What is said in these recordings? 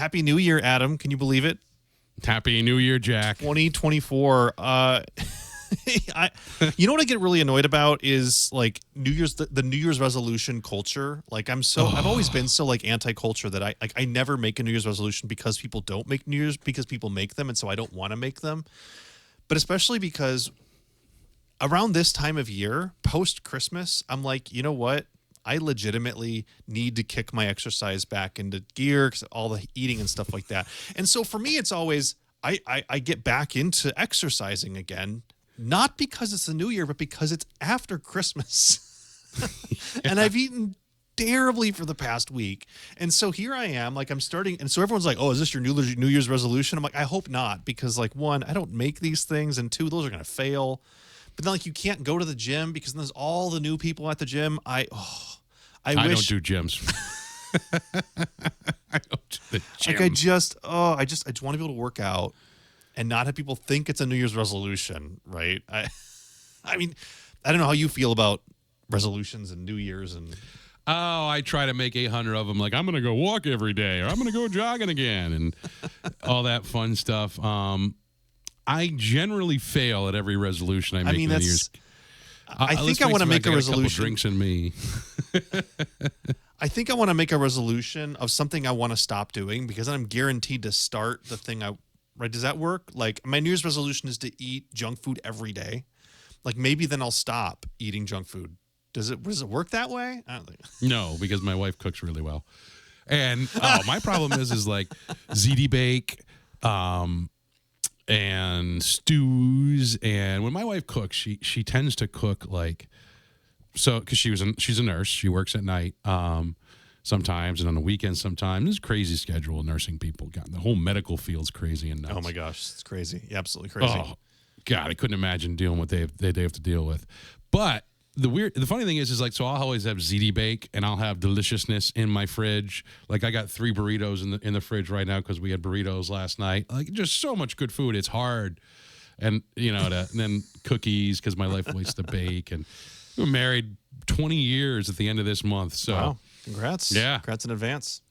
Happy New Year, Adam. Can you believe it? Happy New Year, Jack. 2024. You know what I get really annoyed about is like New Year's, the New Year's resolution culture. Like I've always been so like anti-culture that I never make a New Year's resolution because people don't make New Year's, because people make them, and so I don't want to make them. But especially because around this time of year, post Christmas, I'm like, you know what? I legitimately need to kick my exercise back into gear, 'cause all the eating and stuff like that. And so for me, it's always I get back into exercising again, not because it's the new year, but because it's after Christmas. And I've eaten terribly for the past week. And so here I am, like I'm starting. And so everyone's like, oh, is this your New Year's resolution? I'm like, I hope not, because like, one, I don't make these things, and two, those are going to fail. But then like you can't go to the gym because there's all the new people at the gym. I wish don't do gyms. I don't do the gym. Like I just want to be able to work out and not have people think it's a New Year's resolution, right? I mean, I don't know how you feel about resolutions and New Year's and. Oh, I try to make 800 of them. Like, I'm going to go walk every day, or I'm going to go jogging again, and all that fun stuff. I generally fail at every resolution I make. I mean, in the years. I think I want to make a resolution. A couple drinks in me. I think I want to make a resolution of something I want to stop doing, because then I'm guaranteed to start the thing right? Does that work? Like my New Year's resolution is to eat junk food every day. Like maybe then I'll stop eating junk food. Does it work that way? I don't think. No, because my wife cooks really well. And my problem is like ziti bake, and stews. And when my wife cooks, she tends to cook like, so because she's a nurse, she works at night sometimes, and on the weekends sometimes. It's a crazy schedule, nursing people. God, the whole medical field's crazy and nuts. Oh my gosh, it's crazy, absolutely crazy. Oh God, I couldn't imagine dealing with what they have to deal with. But the funny thing is like, so I'll always have ziti bake, and I'll have deliciousness in my fridge. Like I got 3 burritos in the fridge right now because we had burritos last night. Like just so much good food. It's hard, and and then cookies because my wife likes to bake, and we're married 20 years at the end of this month. So wow, congrats! Yeah, congrats in advance.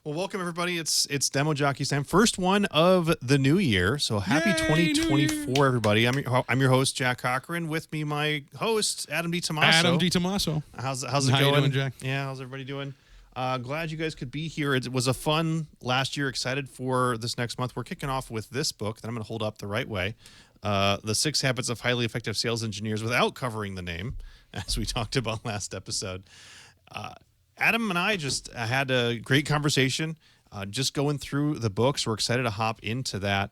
Well, welcome everybody. It's Demo Jockeys time, first one of the new year. So happy 2024, everybody. I'm your host, Jack Cochran. With me, my host, Adam DiTomasso. Adam DiTomasso. How's it How going? You doing, Jack? Yeah, how's everybody doing? Glad you guys could be here. It was a fun last year. Excited for this next month. We're kicking off with this book that I'm going to hold up the right way. The 6 Habits of Highly Effective Sales Engineers, without covering the name, as we talked about last episode. Adam and I just had a great conversation, just going through the books. We're excited to hop into that.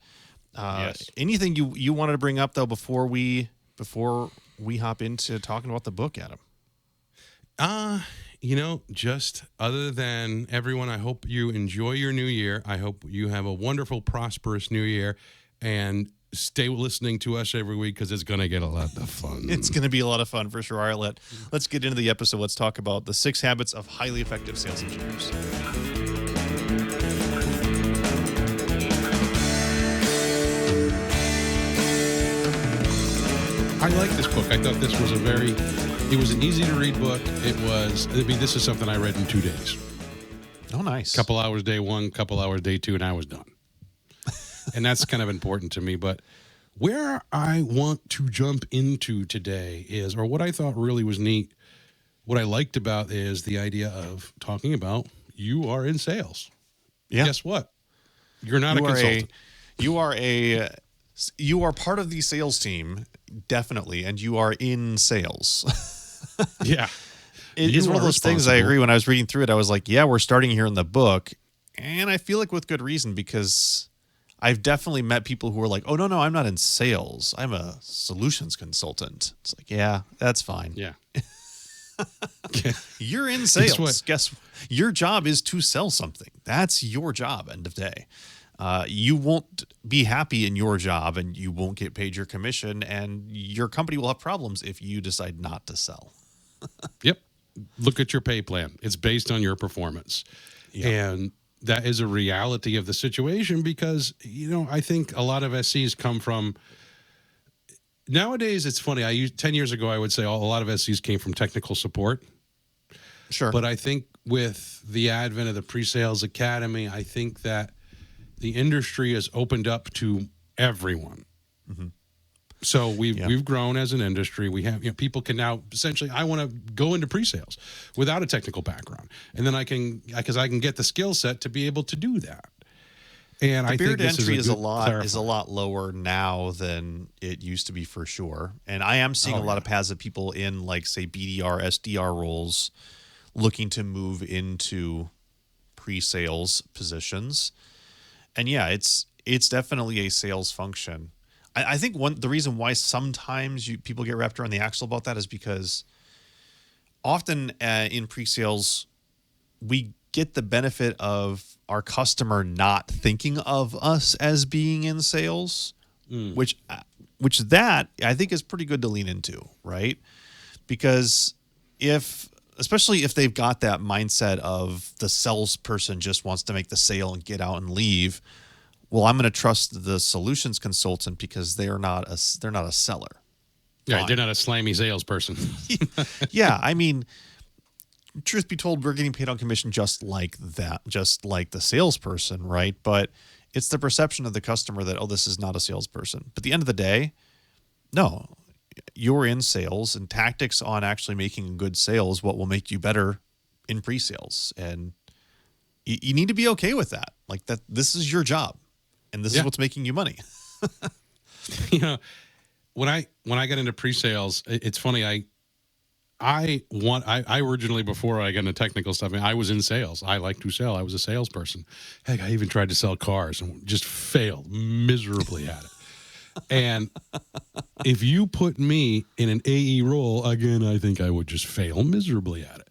Yes. Anything you wanted to bring up though before we hop into talking about the book, Adam? Just other than everyone, I hope you enjoy your new year. I hope you have a wonderful, prosperous new year, and stay listening to us every week because it's going to get a lot of fun. It's going to be a lot of fun for sure. All right, let's get into the episode. Let's talk about the 6 Habits of Highly Effective Sales Engineers. I like this book. I thought this was it was an easy to read book. This is something I read in 2 days. Oh, nice. Couple hours day 1, couple hours day 2, and I was done. And that's kind of important to me. But where I want to jump into today is, or what I thought really was neat, what I liked about is the idea of talking about you are in sales. Yeah. Guess what? You're not a consultant. You are part of the sales team, definitely, and you are in sales. Yeah. It's one of those things I agree. When I was reading through it, I was like, yeah, we're starting here in the book. And I feel like with good reason, because I've definitely met people who are like, oh, no, I'm not in sales. I'm a solutions consultant. It's like, yeah, that's fine. Yeah. You're in sales. Guess what? Your job is to sell something. That's your job, end of day. You won't be happy in your job, and you won't get paid your commission, and your company will have problems if you decide not to sell. Yep. Look at your pay plan. It's based on your performance. Yep. And that is a reality of the situation because, I think a lot of SCs come from, nowadays it's funny. 10 years ago, I would say a lot of SCs came from technical support. Sure. But I think with the advent of the pre-sales academy, I think that the industry has opened up to everyone. Mm-hmm. So we've grown as an industry. We have, people can now essentially, I want to go into pre-sales without a technical background, and then I can get the skill set to be able to do that. And I think this entry is a lot lower now than it used to be, for sure. And I am seeing a lot of paths of people in, like, say, BDR, SDR roles looking to move into pre-sales positions. And yeah, it's definitely a sales function. I think the reason why sometimes people get wrapped around the axle about that is because often in pre-sales, we get the benefit of our customer not thinking of us as being in sales, which that I think is pretty good to lean into, right? Because especially if they've got that mindset of the salesperson just wants to make the sale and get out and leave, well, I'm going to trust the solutions consultant because they're not a seller. Yeah, they're not a slammy salesperson. Yeah, I mean, truth be told, we're getting paid on commission just like that, just like the salesperson, right? But it's the perception of the customer that, oh, this is not a salesperson. But at the end of the day, no, you're in sales, and tactics on actually making good sales what will make you better in pre-sales. And you need to be okay with that. Like, that this is your job, and this is what's making you money. When I got into pre-sales, it's funny. I originally, before I got into technical stuff, I was in sales. I like to sell. I was a salesperson. Heck, I even tried to sell cars and just failed miserably at it. And if you put me in an AE role, again, I think I would just fail miserably at it.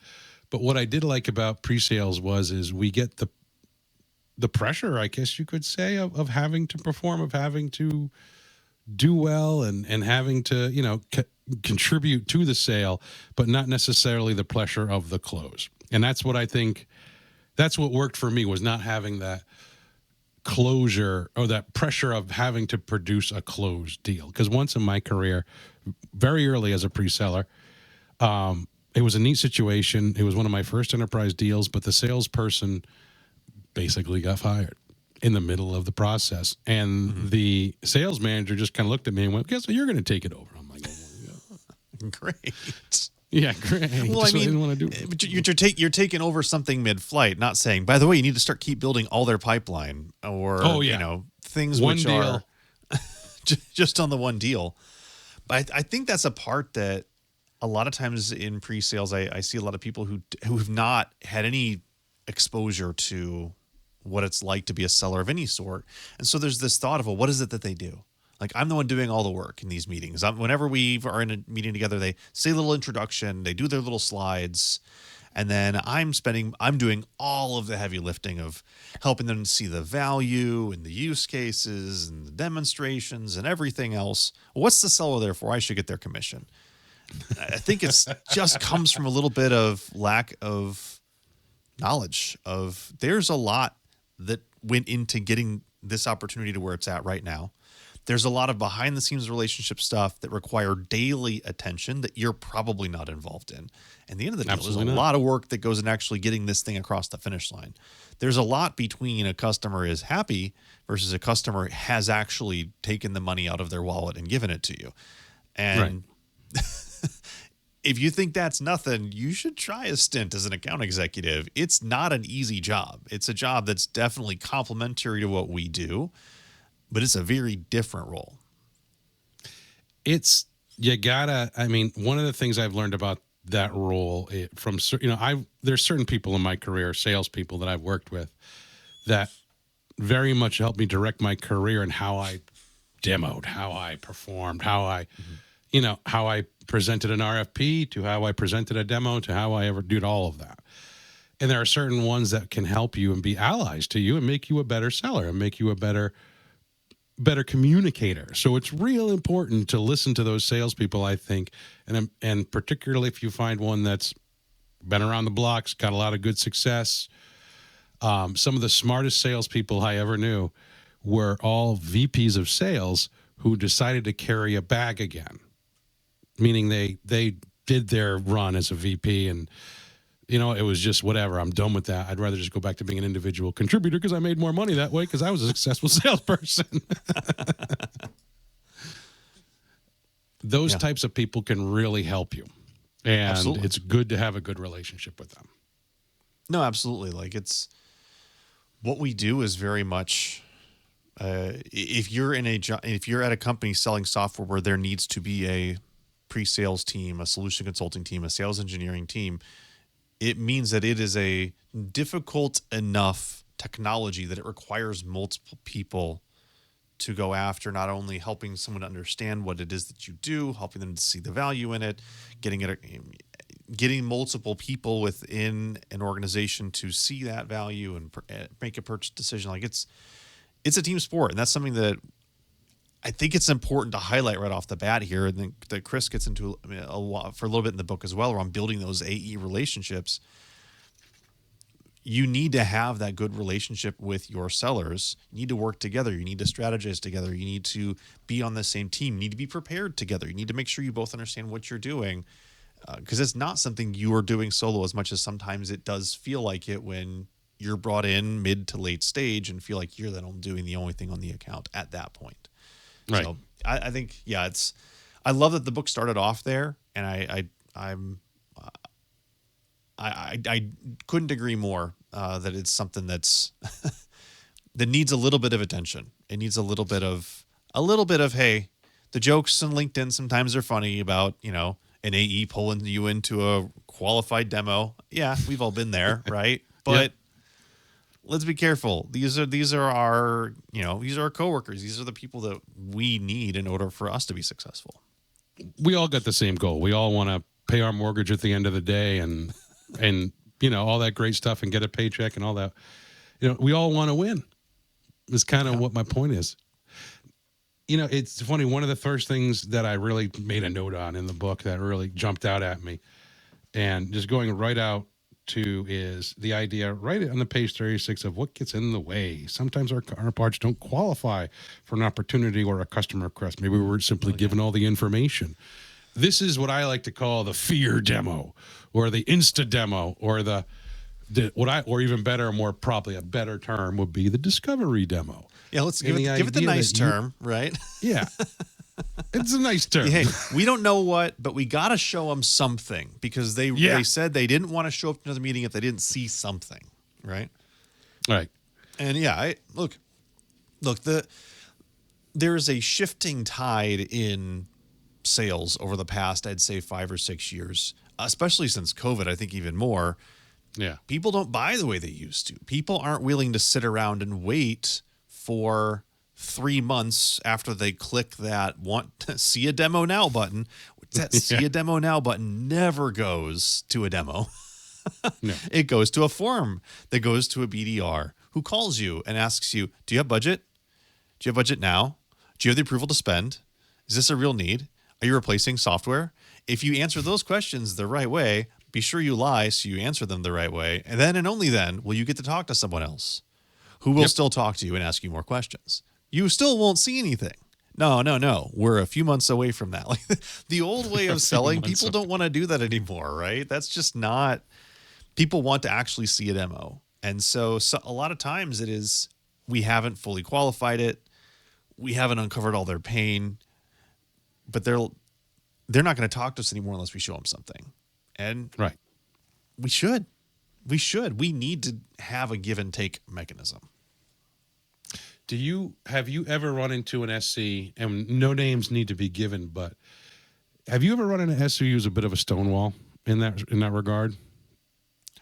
But what I did like about pre-sales is we get the pressure, I guess you could say, of having to perform, of having to do well and having to, contribute to the sale, but not necessarily the pressure of the close. And that's what I think, that's what worked for me, was not having that closure or that pressure of having to produce a closed deal. Because once in my career, very early as a pre-seller, it was a neat situation. It was one of my first enterprise deals, but the salesperson basically got fired in the middle of the process. And the sales manager just kind of looked at me and went, guess what, you're going to take it over. I'm like, oh my God. Great. Yeah, great. Well, I didn't want to do it. You're taking over something mid-flight, not saying, by the way, you need to keep building all their pipeline, or things one which deal. Are just on the one deal. But I think that's a part that a lot of times in pre-sales, I see a lot of people who have not had any exposure to what it's like to be a seller of any sort. And so there's this thought of, well, what is it that they do? Like, I'm the one doing all the work in these meetings. Whenever we are in a meeting together, they say a little introduction, they do their little slides, and then I'm doing all of the heavy lifting of helping them see the value and the use cases and the demonstrations and everything else. Well, what's the seller there for? I should get their commission. I think it's just comes from a little bit of lack of knowledge of there's a lot that went into getting this opportunity to where it's at right now. There's a lot of behind the scenes relationship stuff that require daily attention that you're probably not involved in. And the end of the day, there's a lot of work that goes in actually getting this thing across the finish line. There's a lot between a customer is happy versus a customer has actually taken the money out of their wallet and given it to you. And if you think that's nothing, you should try a stint as an account executive. It's not an easy job. It's a job that's definitely complementary to what we do, but it's a very different role. One of the things I've learned about that role there's certain people in my career, salespeople that I've worked with, that very much helped me direct my career and how I demoed, how I performed, how I, how I presented an RFP, to how I presented a demo, to how I ever did all of that. And there are certain ones that can help you and be allies to you and make you a better seller and make you a better communicator. So it's real important to listen to those salespeople, I think, and particularly if you find one that's been around the blocks, got a lot of good success. Some of the smartest salespeople I ever knew were all VPs of sales who decided to carry a bag again, meaning they did their run as a VP and it was just whatever. I'm done with that. I'd rather just go back to being an individual contributor because I made more money that way because I was a successful salesperson. Those types of people can really help you. And Absolutely. it's good to have a good relationship with them. No, absolutely. Like it's what we do is very much if you're if you're at a company selling software where there needs to be a pre-sales team, a solution consulting team, a sales engineering team, it means that it is a difficult enough technology that it requires multiple people to go after, not only helping someone to understand what it is that you do, helping them to see the value in it, getting multiple people within an organization to see that value and make a purchase decision. Like it's a team sport, and that's something that I think it's important to highlight right off the bat here, and then that Chris gets into a lot for a little bit in the book as well, around building those AE relationships. You need to have that good relationship with your sellers. You need to work together. You need to strategize together. You need to be on the same team. You need to be prepared together. You need to make sure you both understand what you're doing, because it's not something you are doing solo as much as sometimes it does feel like it when you're brought in mid to late stage and feel like you're then doing the only thing on the account at that point. Right. So I think, I love that the book started off there, and I couldn't agree more that it's something that's that needs a little bit of attention. It needs a little bit of hey, the jokes on LinkedIn sometimes are funny about an AE pulling you into a qualified demo. Yeah, we've all been there, right? But let's be careful. These are our coworkers. These are the people that we need in order for us to be successful. We all got the same goal. We all want to pay our mortgage at the end of the day and all that great stuff and get a paycheck and all that. We all want to win. Is kind of what my point is. It's funny. One of the first things that I really made a note on in the book that really jumped out at me, and just going right out to, is the idea right on the page 36 of what gets in the way. Sometimes our counterparts don't qualify for an opportunity or a customer request. Maybe we were simply given all the information. This is what I like to call the fear demo, or the insta demo, or or even better, more probably a better term would be the discovery demo. Yeah, let's give it the nice term, right? Yeah. It's a nice term. Hey, we don't know what, but we got to show them something, because they said they didn't want to show up to another meeting if they didn't see something, right? Right. And there's a shifting tide in sales over the past, I'd say 5 or 6 years, especially since COVID, I think even more. Yeah. People don't buy the way they used to. People aren't willing to sit around and wait for 3 months after they click that want to see a demo now button. That see a demo now button never goes to a demo. No. It goes to a form that goes to a BDR who calls you and asks you, do you have budget? Do you have budget now? Do you have the approval to spend? Is this a real need? Are you replacing software? If you answer those questions the right way, be sure you lie so you answer them the right way. And then and only then will you get to talk to someone else who will still talk to you and ask you more questions. You still won't see anything. No. We're a few months away from that. Like the old way of selling, people don't want to do that anymore, right? That's just not, people want to actually see a demo. And so a lot of times it is, we haven't fully qualified it. We haven't uncovered all their pain, but they're not going to talk to us anymore unless we show them something. And right. We should. We need to have a give and take mechanism. Have you ever run into an SC, and no names need to be given, but have you ever run into an SC who's a bit of a stonewall in that regard?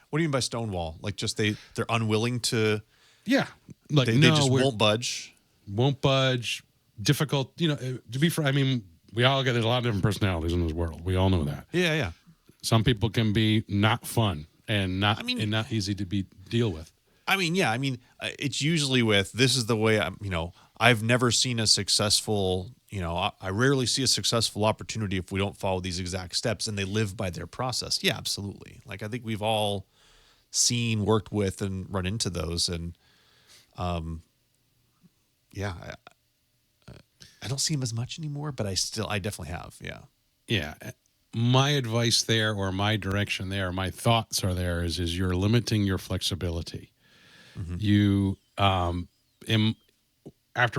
What do you mean by stonewall? Like just they're unwilling to? Yeah, like they just won't budge. Won't budge. Difficult. To be frank, I mean, we all there's a lot of different personalities in this world. We all know that. Yeah. Some people can be not fun and not easy to deal with. It's usually with, this is the way I've never seen a successful, I rarely see a successful opportunity if we don't follow these exact steps, and they live by their process. Yeah, absolutely. Like I think we've all seen, worked with, and run into those. And I don't see them as much anymore, but I definitely have. Yeah. Yeah. my advice there, or my direction there, my thoughts are there is you're limiting your flexibility. You, after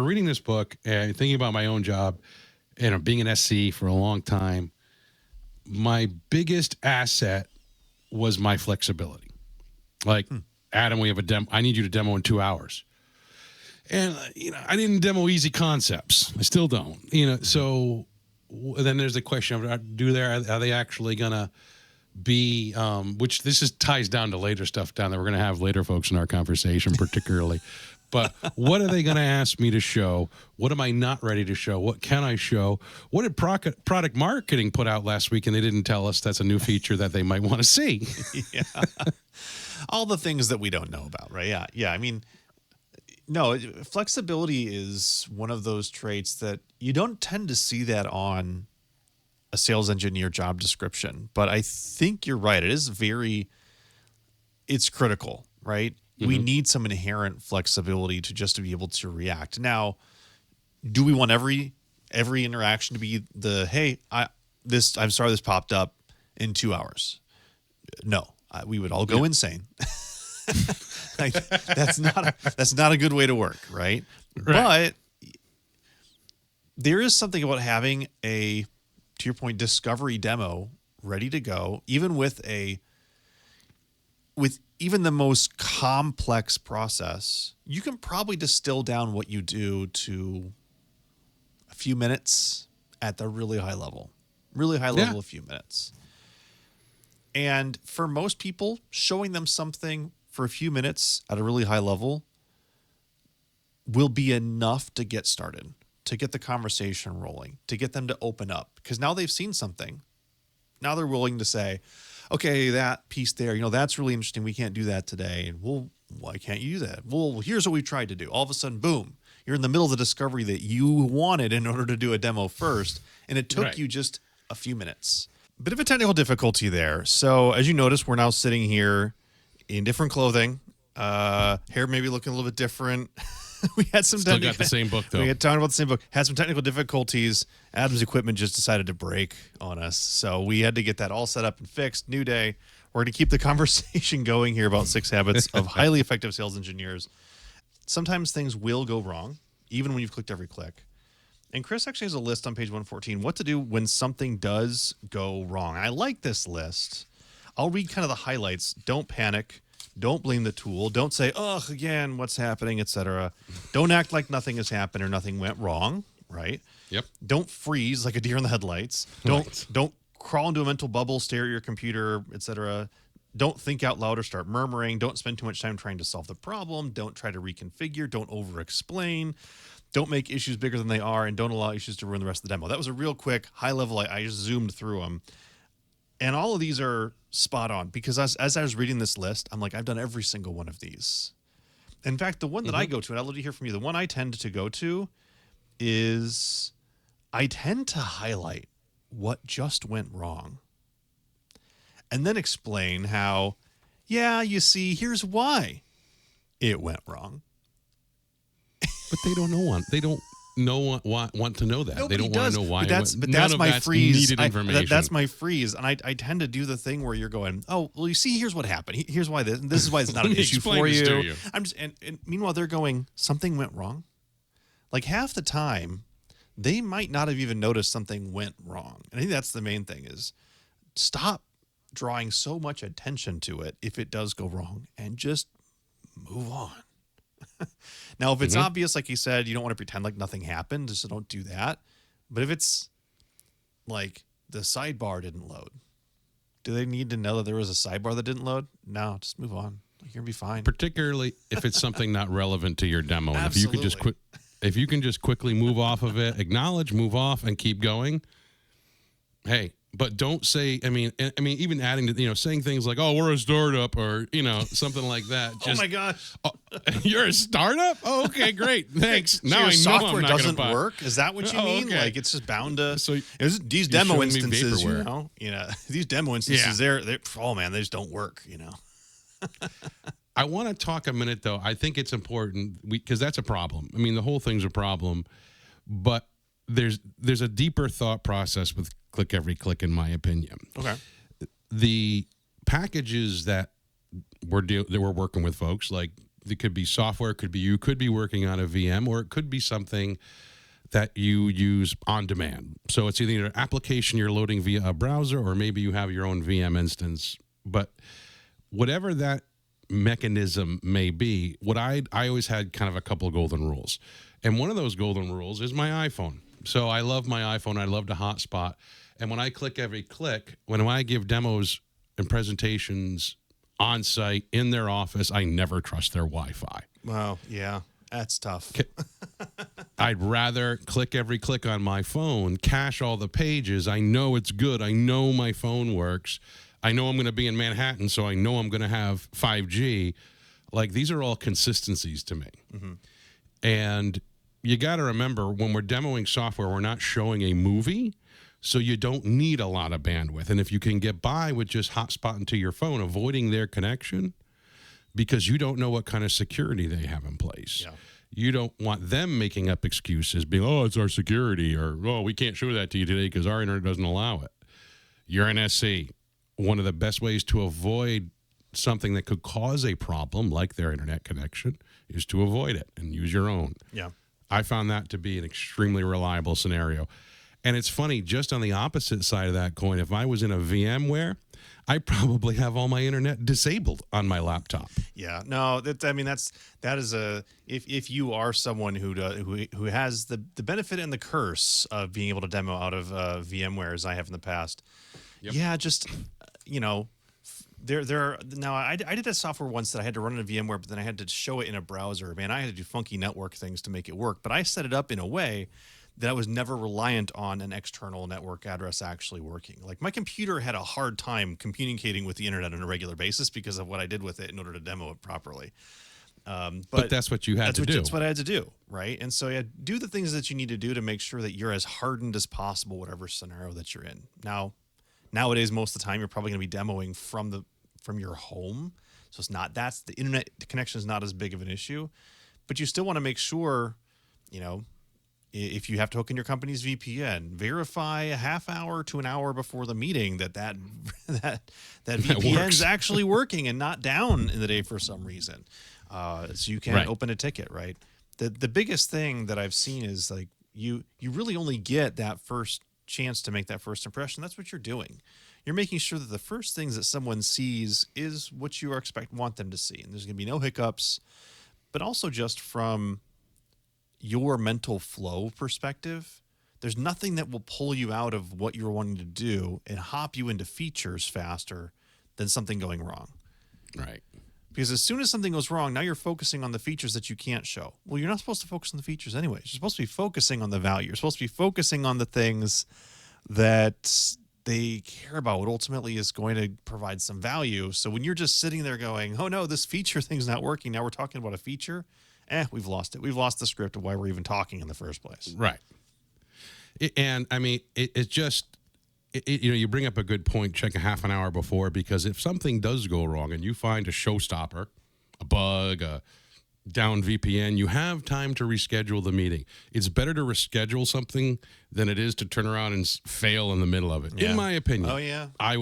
reading this book and thinking about my own job and being an SC for a long time, my biggest asset was my flexibility. Like, Adam, we have a demo. I need you to demo in 2 hours. And, I didn't demo easy concepts. I still don't, so then there's the question of, are they actually going to be, which this ties down to later stuff down that we're going to have later, folks, in our conversation, particularly. But what are they going to ask me to show? What am I not ready to show? What can I show? What did product marketing put out last week and they didn't tell us that's a new feature that they might want to see? Yeah. All the things that we don't know about, right? Yeah. Yeah. I mean, no, flexibility is one of those traits that you don't tend to see that on a sales engineer job description. But I think you're right. It's critical, right? We need some inherent flexibility to be able to react. Now, do we want every interaction to be hey, I'm sorry this popped up in 2 hours? No, we would all go insane. Like, that's not a good way to work, right? But there is something about having to your point, discovery demo ready to go, even with even the most complex process. You can probably distill down what you do to a few minutes at the really high level, a few minutes. And for most people, showing them something for a few minutes at a really high level will be enough to get started, to get the conversation rolling, to get them to open up. Because now they've seen something. Now they're willing to say, okay, that piece there, that's really interesting. We can't do that today. And well, why can't you do that? Well, here's what we tried to do. All of a sudden, boom, you're in the middle of the discovery that you wanted in order to do a demo first. And it took you just a few minutes. Bit of a technical difficulty there. So as you notice, we're now sitting here in different clothing. Hair maybe looking a little bit different. We had some still got the same book, though. We had talked about the same book. Had some technical difficulties. Adam's equipment just decided to break on us, so we had to get that all set up and fixed. New day. We're going to keep the conversation going here about 6 habits of highly effective sales engineers. Sometimes things will go wrong, even when you've clicked every click. And Chris actually has a list on page 114, what to do when something does go wrong. I like this list. I'll read kind of the highlights. Don't panic. Don't blame the tool. Don't say, ugh, again, what's happening, etc. Don't act like nothing has happened or nothing went wrong, right? Yep. Don't freeze like a deer in the headlights. Don't crawl into a mental bubble, stare at your computer, etc. Don't think out loud or start murmuring. Don't spend too much time trying to solve the problem. Don't try to reconfigure. Don't over-explain. Don't make issues bigger than they are, and don't allow issues to ruin the rest of the demo. That was a real quick, high level. I just zoomed through them. And all of these are spot on because as I was reading this list, I'm like, I've done every single one of these. In fact, the one that I go to, and I'd love to hear from you, the one I tend to go to is I tend to highlight what just went wrong and then explain how, you see, here's why it went wrong. But they don't know They don't want to know that. Nobody they don't does. want to know why. But that's my freeze. Needed information. That's my freeze, and I tend to do the thing where you're going, oh, well, you see, here's what happened. Here's why this is why it's not an issue for you. I'm just, and meanwhile they're going, something went wrong. Like half the time, they might not have even noticed something went wrong. And I think that's the main thing is stop drawing so much attention to it if it does go wrong, and just move on. Now, if it's obvious, like you said, you don't want to pretend like nothing happened, so don't do that. But if it's like the sidebar didn't load, do they need to know that there was a sidebar that didn't load? No, just move on. You're gonna be fine. Particularly if it's something not relevant to your demo. And if you can just quickly move off of it, acknowledge, move off, and keep going. Hey. But don't say, I mean, even adding to, saying things like, oh, we're a startup or, something like that. Just, oh, my gosh. Oh, you're a startup? Oh, okay, great. Thanks. So now I know software I'm not doesn't buy. work? Is that what you mean? Okay. Like, it's just bound to. So these demo instances, vaporware. These demo instances, they're oh, man, they just don't work, I want to talk a minute, though. I think it's important because that's a problem. I mean, the whole thing's a problem. But there's a deeper thought process with Click Every Click, in my opinion. Okay. The packages that we're working with folks, like it could be software, could be you could be working on a VM, or it could be something that you use on demand. So it's either an application you're loading via a browser, or maybe you have your own VM instance. But whatever that mechanism may be, what I always had kind of a couple of golden rules. And one of those golden rules is my iPhone. So I love my iPhone. I love to hotspot. And when I Click Every Click, when I give demos and presentations on site in their office, I never trust their Wi-Fi. Wow. Yeah. That's tough. I'd rather Click Every Click on my phone, cache all the pages. I know it's good. I know my phone works. I know I'm going to be in Manhattan, so I know I'm going to have 5G. Like, these are all consistencies to me. Mm-hmm. And you got to remember, when we're demoing software, we're not showing a movie, so you don't need a lot of bandwidth. And if you can get by with just hotspotting to your phone, avoiding their connection, because you don't know what kind of security they have in place. Yeah. You don't want them making up excuses, being, oh, it's our security, or, oh, we can't show that to you today because our internet doesn't allow it. You're an SC. One of the best ways to avoid something that could cause a problem, like their internet connection, is to avoid it and use your own. Yeah. I found that to be an extremely reliable scenario. And it's funny, just on the opposite side of that coin, if I was in a VMware, I probably have all my internet disabled on my laptop. Yeah, no, that is a if you are someone who has the benefit and the curse of being able to demo out of VMware as I have in the past. Yep. Yeah, just there. Now I did a software once that I had to run in a VMware, but then I had to show it in a browser. Man, I had to do funky network things to make it work. But I set it up in a way that I was never reliant on an external network address actually working. Like, my computer had a hard time communicating with the internet on a regular basis because of what I did with it in order to demo it properly. But that's what you had to do. That's what I had to do, right? And so yeah, do the things that you need to do to make sure that you're as hardened as possible, whatever scenario that you're in. Now, nowadays, most of the time, you're probably going to be demoing from your home, so the internet connection is not as big of an issue, but you still want to make sure, if you have to hook in your company's VPN, verify a half hour to an hour before the meeting that VPN is actually working and not down in the day for some reason. So you can open a ticket, right? The biggest thing that I've seen is, like, you really only get that first chance to make that first impression. That's what you're doing. You're making sure that the first things that someone sees is what you want them to see. And there's going to be no hiccups, but also just from your mental flow perspective, there's nothing that will pull you out of what you're wanting to do and hop you into features faster than something going wrong. Right. Because as soon as something goes wrong, now you're focusing on the features that you can't show. Well, you're not supposed to focus on the features anyways. You're supposed to be focusing on the value. You're supposed to be focusing on the things that they care about, what ultimately is going to provide some value. So when you're just sitting there going, oh no, this feature thing's not working, now we're talking about a feature, we've lost it. We've lost the script of why we're even talking in the first place. Right. And I mean, it's just, you bring up a good point, check a half an hour before, because if something does go wrong and you find a showstopper, a bug, a down VPN, you have time to reschedule the meeting. It's better to reschedule something than it is to turn around and fail in the middle of it, in my opinion. Oh, yeah. I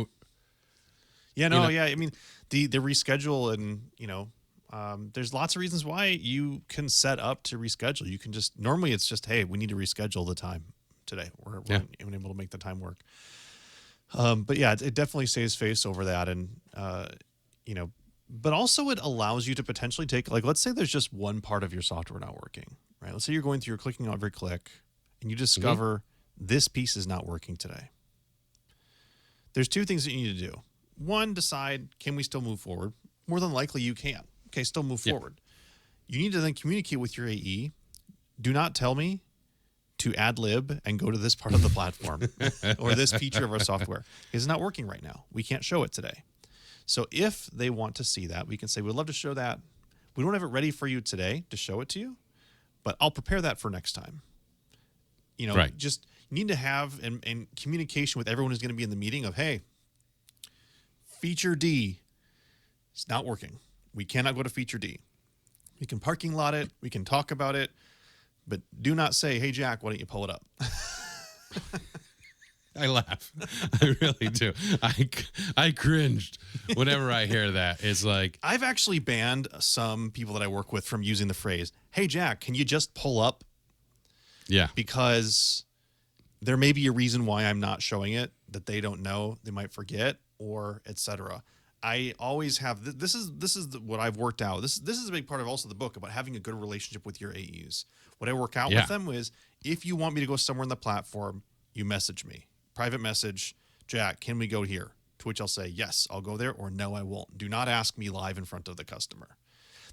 mean, the reschedule, and, there's lots of reasons why you can set up to reschedule. You can just, normally it's just, hey, we need to reschedule the time today. We're unable to make the time work. But yeah, it definitely saves face over that. And, but also it allows you to potentially take, like, let's say there's just one part of your software not working, right? Let's say you're going through, you're clicking on every click, and you discover this piece is not working today. There's two things that you need to do. One, decide, can we still move forward? More than likely you can. Okay, still move forward. You need to then communicate with your AE. Do not tell me to ad lib and go to this part of the platform or this feature of our software. It's not working right now. We can't show it today. So if they want to see that, we can say, we'd love to show that. We don't have it ready for you today to show it to you, but I'll prepare that for next time. Just you need to have and communication with everyone who's going to be in the meeting of, hey, feature D is not working. We cannot go to feature D. We can parking lot it. We can talk about it. But do not say, hey, Jack, why don't you pull it up? I laugh. I really do. I cringed whenever I hear that. It's like, I've actually banned some people that I work with from using the phrase, hey, Jack, can you just pull up? yeah, Because there may be a reason why I'm not showing it that they don't know, they might forget, or etc. I always have this is what I've worked out. This is a big part of also the book about having a good relationship with your AEs. What I work out with them is, if you want me to go somewhere on the platform, you message me, private message, Jack, can we go here? To which I'll say, yes, I'll go there, or no, I won't. Do not ask me live in front of the customer.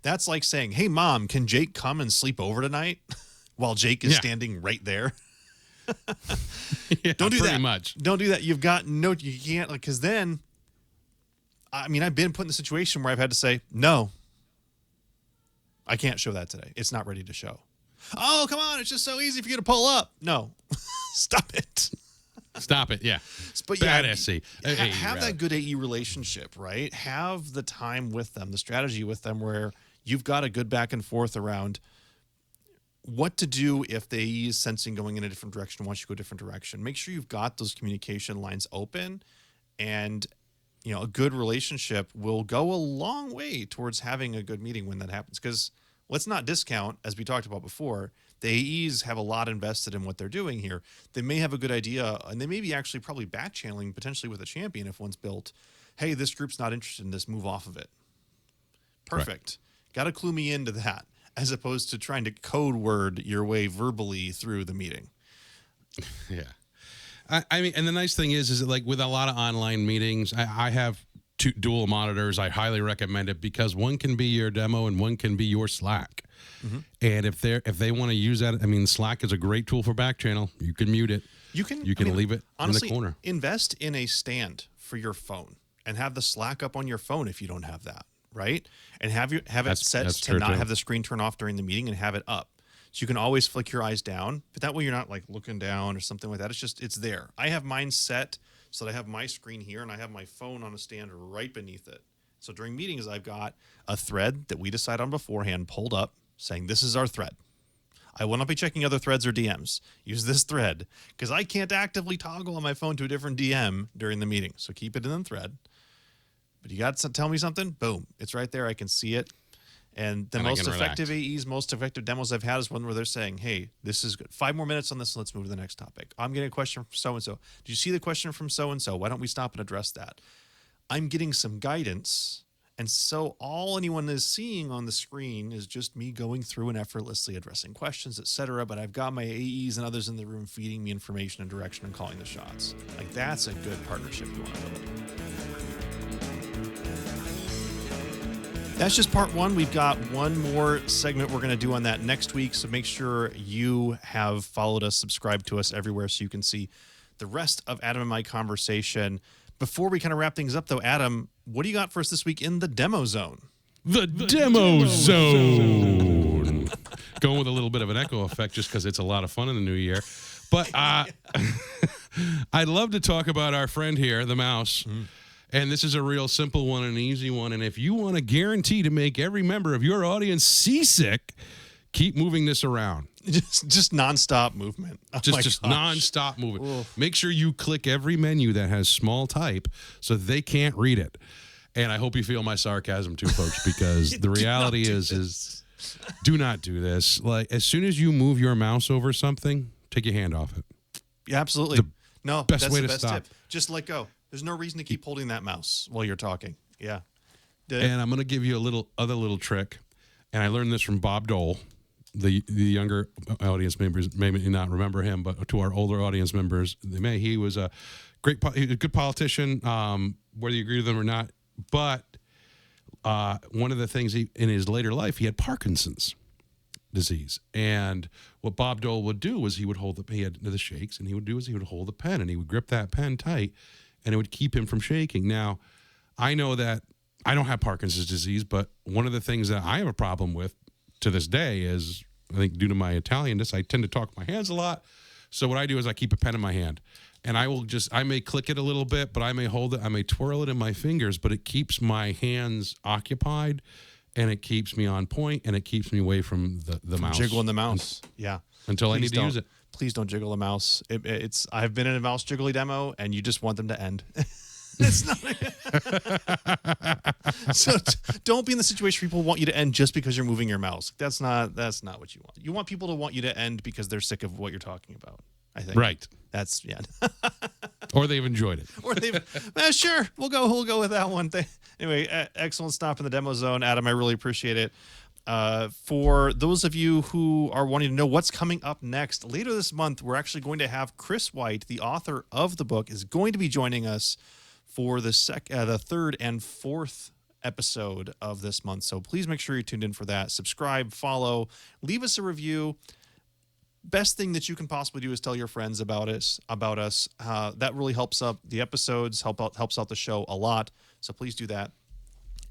That's like saying, hey, Mom, can Jake come and sleep over tonight? While Jake is standing right there. Don't do that. Much. Don't do that. You can't, like, because then, I mean, I've been put in the situation where I've had to say, no, I can't show that today. It's not ready to show. Oh, come on. It's just so easy for you to pull up. No, stop it. Stop it. Yeah. But Bad yeah, SE. have that good AE relationship, right? Have the time with them, the strategy with them where you've got a good back and forth around what to do if the AE is sensing going in a different direction, wants you to go a different direction. Make sure you've got those communication lines open, and a good relationship will go a long way towards having a good meeting when that happens. Because let's not discount, as we talked about before, the AEs have a lot invested in what they're doing here. They may have a good idea, and they may be actually probably back channeling potentially with a champion if one's built. Hey, this group's not interested in this, move off of it. Perfect. Got to clue me into that, as opposed to trying to code word your way verbally through the meeting. Yeah. I mean, and the nice thing is that, like, with a lot of online meetings, I have two dual monitors. I highly recommend it because one can be your demo and one can be your Slack. Mm-hmm. And if they want to use that, I mean, Slack is a great tool for back channel. You can mute it. You can leave it honestly, in the corner. Invest in a stand for your phone and have the Slack up on your phone if you don't have that, right? And have it set to not have the screen turn off during the meeting and have it up. So you can always flick your eyes down, but that way you're not like looking down or something like that. It's there. I have mine set so that I have my screen here and I have my phone on a stand right beneath it. So during meetings, I've got a thread that we decide on beforehand pulled up saying, this is our thread. I will not be checking other threads or DMs. Use this thread because I can't actively toggle on my phone to a different DM during the meeting. So keep it in the thread. But you got to tell me something? Boom. It's right there. I can see it. And the most effective AEs, most effective demos I've had is one where they're saying, hey, this is good. 5 more minutes on this. Let's move to the next topic. I'm getting a question from so-and-so. Did you see the question from so-and-so? Why don't we stop and address that? I'm getting some guidance. And so all anyone is seeing on the screen is just me going through and effortlessly addressing questions, etc. But I've got my AEs and others in the room feeding me information and direction and calling the shots. Like, that's a good partnership you want to build. That's just part one. We've got one more segment we're going to do on that next week. So make sure you have followed us, subscribed to us everywhere so you can see the rest of Adam and my conversation. Before we kind of wrap things up, though, Adam, what do you got for us this week in the demo zone? The demo zone. Going with a little bit of an echo effect just because it's a lot of fun in the new year. But I'd love to talk about our friend here, the mouse. Mm. And this is a real simple one, an easy one. And if you want to guarantee to make every member of your audience seasick, keep moving this around. Just nonstop movement. Oh just nonstop movement. Oof. Make sure you click every menu that has small type so they can't read it. And I hope you feel my sarcasm too, folks, because the reality is do not do this. Like, as soon as you move your mouse over something, take your hand off it. Yeah, absolutely. Best way to stop. Tip. Just let go. There's no reason to keep holding that mouse while you're talking. Yeah. And I'm going to give you other little trick. And I learned this from Bob Dole. The younger audience members may not remember him, but to our older audience members, they may. He was a good politician, whether you agree with him or not. But one of the things in his later life, he had Parkinson's disease. And what Bob Dole would do was he had the shakes, and he would hold the pen, and he would grip that pen tight, and it would keep him from shaking. Now, I know that I don't have Parkinson's disease, but one of the things that I have a problem with to this day is, I think due to my Italianness, I tend to talk with my hands a lot. So what I do is I keep a pen in my hand, and I may click it a little bit, but I may hold it, I may twirl it in my fingers, but it keeps my hands occupied, and it keeps me on point, and it keeps me away from the mouse. Jiggling the mouse. Yeah. Until I need to use it. Please don't jiggle a mouse. I've been in a mouse jiggly demo, and you just want them to end. It's not. So don't be in the situation where people want you to end just because you're moving your mouse. That's not what you want. You want people to want you to end because they're sick of what you're talking about. I think. Right. That's yeah. Or they've enjoyed it. Or they've sure. We'll go with that one. Anyway, excellent stop in the demo zone, Adam. I really appreciate it. For those of you who are wanting to know what's coming up next, later this month, we're actually going to have Chris White, the author of the book, is going to be joining us for the third and fourth episode of this month. So please make sure you're tuned in for that. Subscribe, follow, leave us a review. Best thing that you can possibly do is tell your friends about us. That really helps up the episodes, helps out the show a lot. So please do that.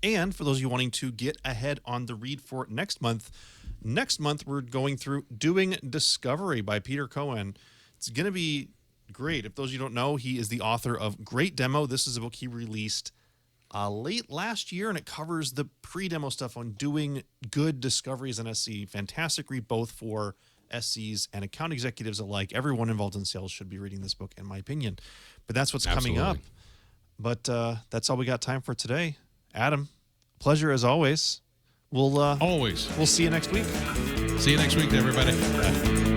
And for those of you wanting to get ahead on the read for next month we're going through Doing Discovery by Peter Cohen. It's going to be great. If those of you don't know, he is the author of Great Demo. This is a book he released late last year, and it covers the pre-demo stuff on doing good discoveries in SC. Fantastic read both for SCs and account executives alike. Everyone involved in sales should be reading this book, in my opinion. But that's what's coming up. But that's all we got time for today. Adam, pleasure as always. We'll see you next week. See you next week, everybody.